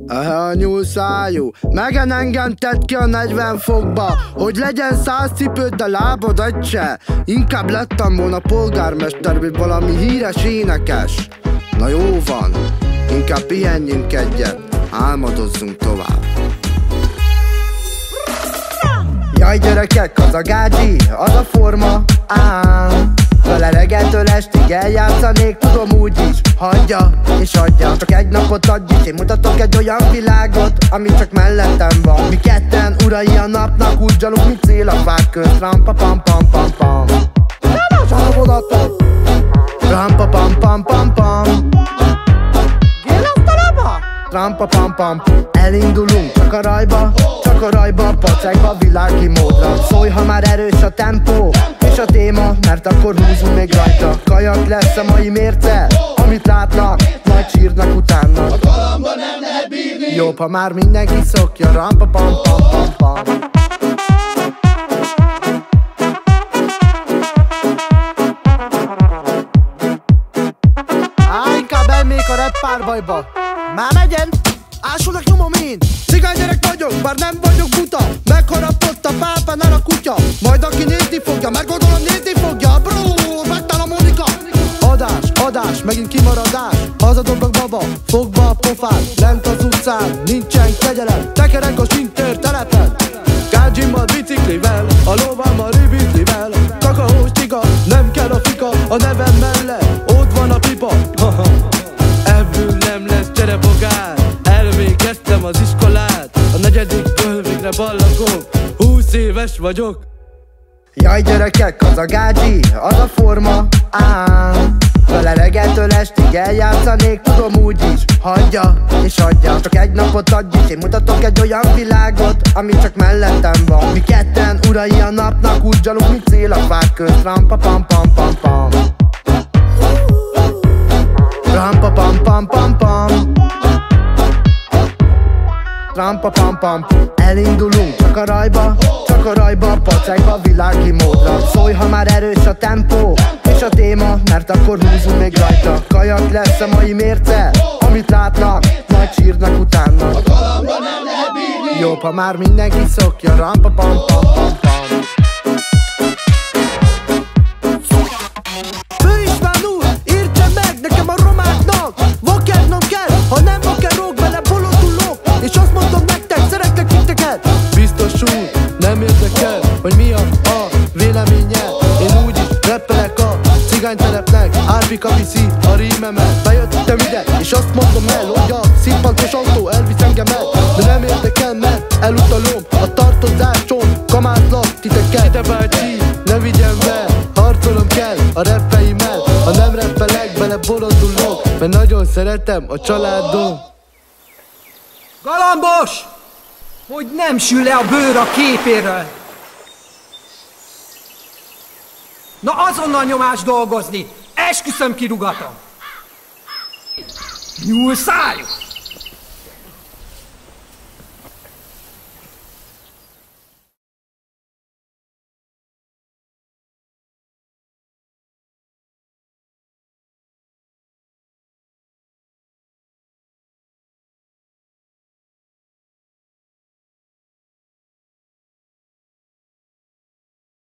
A nyúlszájú, megen engem tett ki a 40 fokba, hogy legyen 100 cipőd, de lábad egy se. Inkább lettem volna polgármester, vagy valami híres énekes. Na jó van, inkább pihenjünk egyet, álmodozzunk tovább. Jaj gyerekek, az a gágyi, az a forma, vele reggeltől estig eljátszanék, tudom úgyis. Hagyja és adja, csak egy napot adj is. Én mutatok egy olyan világot, ami csak mellettem van. Mi ketten urai a napnak, úgy gyaluk, mint cél a fák közt. Rampa pam pam pam pam. Nem zsalobodatok. Rampa pam pam pam pam. Gélasztalaba? Rampa pam pam. Elindulunk csak a rajba, pacekba, világi módra. Szólj, ha már erős a tempó és a téma, mert akkor húzunk még rajta. Kajak lesz a mai mérce, amit látnak, majd sírnak utána. A galamba nem lehet bírni. Jobb, ha már mindenki szokja. Rampa pam pam pam pam. Inkább elmék a rap párbajba. Már megyen! Ásulnak nyomom én. Cigány gyerek vagyok, bár nem vagyok buta. Megharapott a pápánál a kutya. Majd aki nézni fogja, meg gondolom nézni fogja. Bro, megtal a Monika. Adás, megint kimaradás. Hazadoblak baba, fogva a pofát. Lent az utcán, nincsen kegyelem. Tekerek a sintér telepen. Gágyimmal, biciklivel, a lovammal, ribitlivel. Kakaós tiga, nem kell a fika. A nevem mellett, ott van a pipa. Ebből nem lesz cserebogár. Elvégeztem az iskolát, a negyedikből végre ballagok. 20 éves vagyok. Jaj gyerekek, az a gágyi, az a forma, vele reggeltől estig eljátszanék, tudom úgyis. Hagyja és adja, csak egy napot adj is. Én mutatok egy olyan világot, ami csak mellettem van. Mi ketten urai a napnak, úgy gyaluk, mint cél a fák közt. Rampa pam pam pam pam. Rampa pam pam pam pam. Rampa pam pam. Elindulunk csak a rajba, pacekba, világi módra. Szólj, ha már erős a tempó és a téma, mert akkor húzunk még rajta. Kajak lesz a mai mérce, amit látnak, majd sírnak utána. A galamba nem lehet bírni. Jobb, ha már mindenki szokja. Rampa pam pam pam pam. Főistván úr, írtsa meg nekem a romáknak. Vakernom kell, ha nem vakerok, vele bolondulok. És azt mondom nektek, szeretlek titeket. Biztos úr, nem érdekel, hogy mi a véleménye. Én úgyis rappelek a cigánytelepnek. Árpika viszi a rímemet. Bejöttem ide, és azt mondom el, hogy a színpantos autó elvisz engemet. De nem érdekel, mert elutalom a tartozáson. Kamátlak titeket. Ide bácsi, ne vigyen be, harcolom kell a rappeimmel. Ha nem rappelek, bele bolondulok, mert nagyon szeretem a családom. Galambos! Hogy nem sül le a bőr a képéről! Na azonnal nyomás dolgozni! Esküszöm, kirugatom! Nyúlszájú!